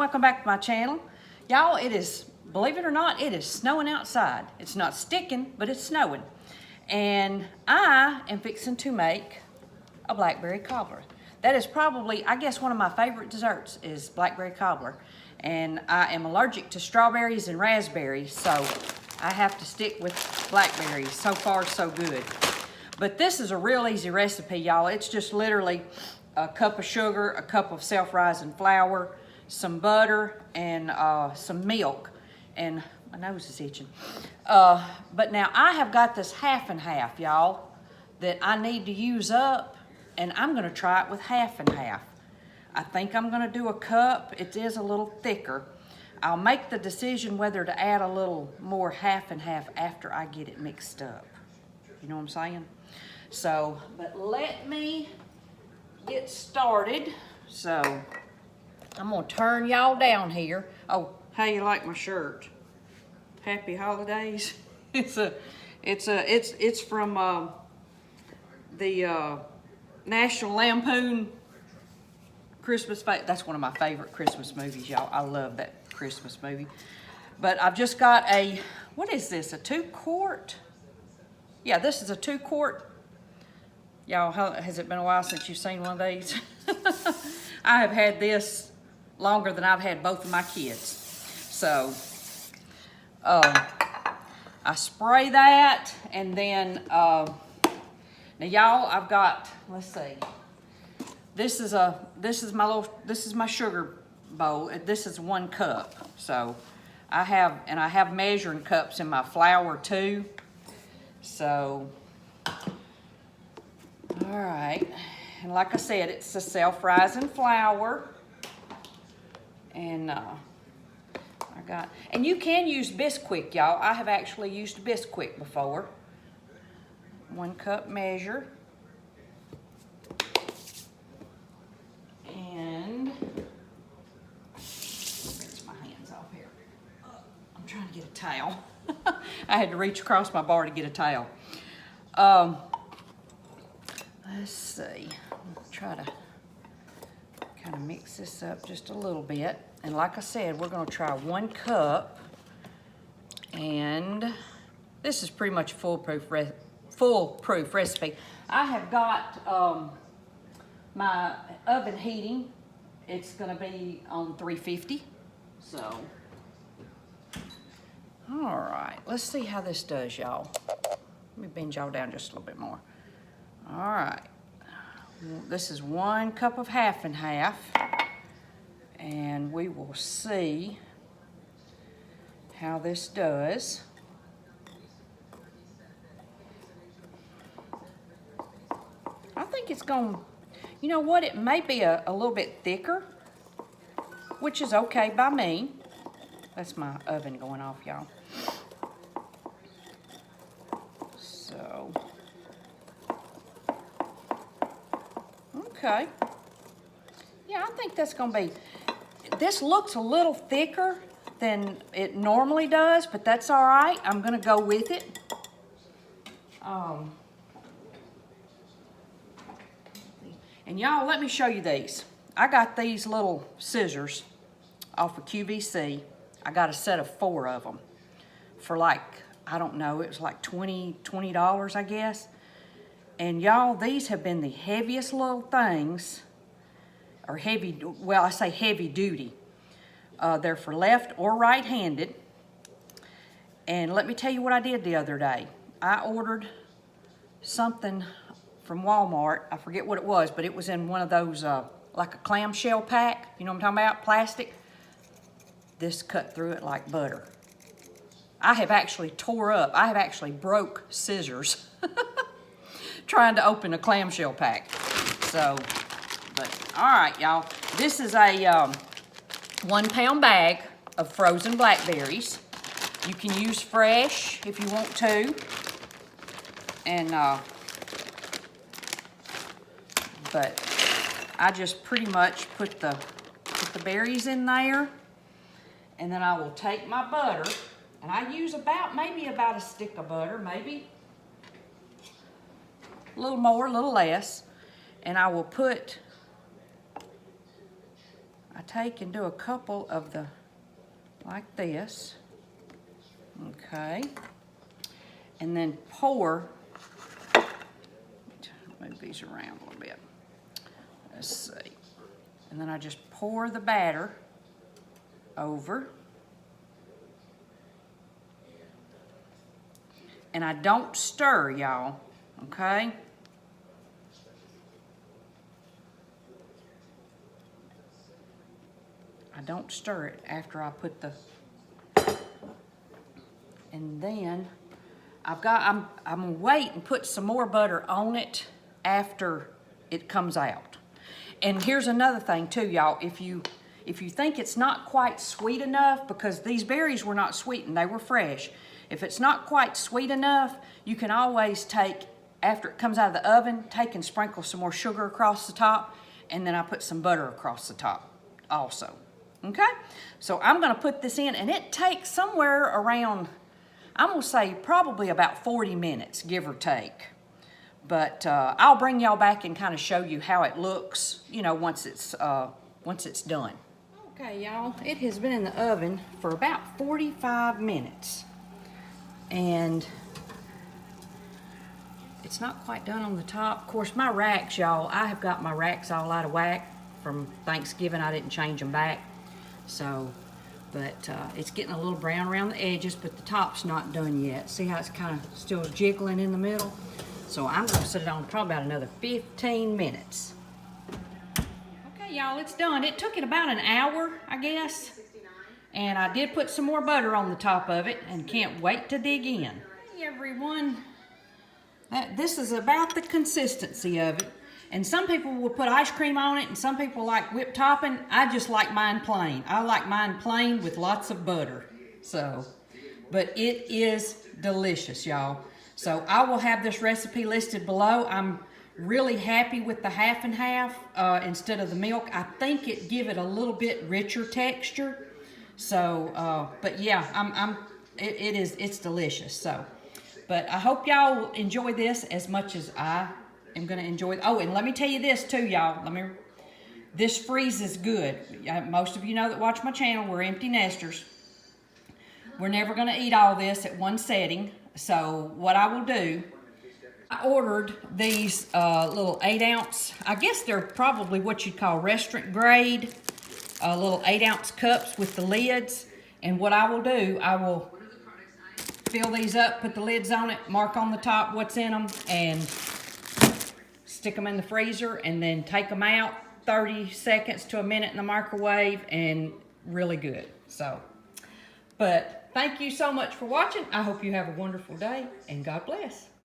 welcome back to my channel. Y'all, it is, believe it or not, it is snowing outside. It's not sticking, but it's snowing. And I am fixing to make a blackberry cobbler. That is probably, I guess, one of my favorite desserts is blackberry cobbler. And I am allergic to strawberries and raspberries, so I have to stick with blackberries. So far, so good. But this is a real easy recipe, y'all. It's just literally a cup of sugar, a cup of self-rising flour, some butter, and some milk. And my nose is itching. But now I have got this half and half, y'all, that I need to use up, and I'm gonna try it with half and half. I think I'm gonna do a cup. It is a little thicker. I'll make the decision whether to add a little more half and half after I get it mixed up. You know what I'm saying? So, but let me get started. So, I'm gonna turn y'all down here. Oh, how you like my shirt? Happy holidays. It's from the National Lampoon Christmas. That's one of my favorite Christmas movies, y'all. I love that Christmas movie. But I've just got a, what is this? A 2-quart? Yeah, this is a 2-quart. Y'all, has it been a while since you've seen one of these? I have had this longer than I've had both of my kids. So, I spray that, and then, now y'all, I've got, let's see. This is my sugar bowl. This is 1 cup. So, I have measuring cups in my flour too. So, all right, and like I said, it's a self-rising flour, and and you can use Bisquick, y'all. I have actually used Bisquick before. 1 cup measure, and rinse my hands off here. I'm trying to get a towel. I had to reach across my bar to get a towel. Let's see, I'll try to kind of mix this up just a little bit. And like I said, we're gonna try 1 cup. And this is pretty much a foolproof recipe. I have got my oven heating. It's gonna be on 350, so. All right, let's see how this does, y'all. Let me bend y'all down just a little bit more. All right, this is 1 cup of half and half, and we will see how this does. I think it's going, you know what, it may be a little bit thicker, which is okay by me. That's my oven going off, y'all. So, okay. Yeah, I think that's gonna be, this looks a little thicker than it normally does, but that's all right. I'm gonna go with it. And y'all, let me show you these. I got these little scissors off of QVC. I got a set of 4 of them for like, I don't know, it was like $20, I guess. And y'all, these have been the heaviest little things, or heavy, well, I say heavy duty. They're for left or right-handed. And let me tell you what I did the other day. I ordered something from Walmart. I forget what it was, but it was in one of those, like a clamshell pack. You know what I'm talking about? Plastic. This cut through it like butter. I have actually broke scissors trying to open a clamshell pack. So, but all right, y'all. This is a 1-pound bag of frozen blackberries. You can use fresh if you want to. And, but I just pretty much put the berries in there. And then I will take my butter, and I use maybe about a stick of butter, maybe a little more, a little less. And I will put, I take and do a couple of the, like this, okay, and then pour, move these around a little bit, let's see, and then I just pour the batter over, and I don't stir, y'all, okay? I don't stir it after I put the, and then I'm gonna wait and put some more butter on it after it comes out. And here's another thing too, y'all. If you think it's not quite sweet enough, because these berries were not sweetened, they were fresh. If it's not quite sweet enough, you can always take, after it comes out of the oven, take and sprinkle some more sugar across the top, and then I put some butter across the top also. Okay, so I'm gonna put this in, and it takes somewhere around, I'm gonna say probably about 40 minutes, give or take. But I'll bring y'all back and kind of show you how it looks, you know, once it's done. Okay, y'all, it has been in the oven for about 45 minutes. And it's not quite done on the top. Of course, my racks, y'all, I have got my racks all out of whack from Thanksgiving. I didn't change them back. So, but it's getting a little brown around the edges, but the top's not done yet. See how it's kind of still jiggling in the middle? So I'm gonna set it on probably about another 15 minutes. Okay, y'all, it's done. It took it about an hour, I guess. And I did put some more butter on the top of it and can't wait to dig in. Hey everyone, this is about the consistency of it. And some people will put ice cream on it, and some people like whipped topping. I just like mine plain. I like mine plain with lots of butter. So, but it is delicious, y'all. So I will have this recipe listed below. I'm really happy with the half and half instead of the milk. I think it give it a little bit richer texture. So, but yeah, it's delicious. So, but I hope y'all enjoy this as much as I am gonna enjoy it. Oh, and let me tell you this too, y'all. This freezes good. Most of you know that watch my channel, we're empty nesters. We're never gonna eat all this at one setting. So what I will do, I ordered these little 8-ounce, I guess they're probably what you'd call restaurant grade, little 8-ounce cups with the lids. And what I will do, I will fill these up, put the lids on it, mark on the top what's in them, and stick them in the freezer, and then take them out 30 seconds to a minute in the microwave, and really good. So, but thank you so much for watching. I hope you have a wonderful day, and God bless.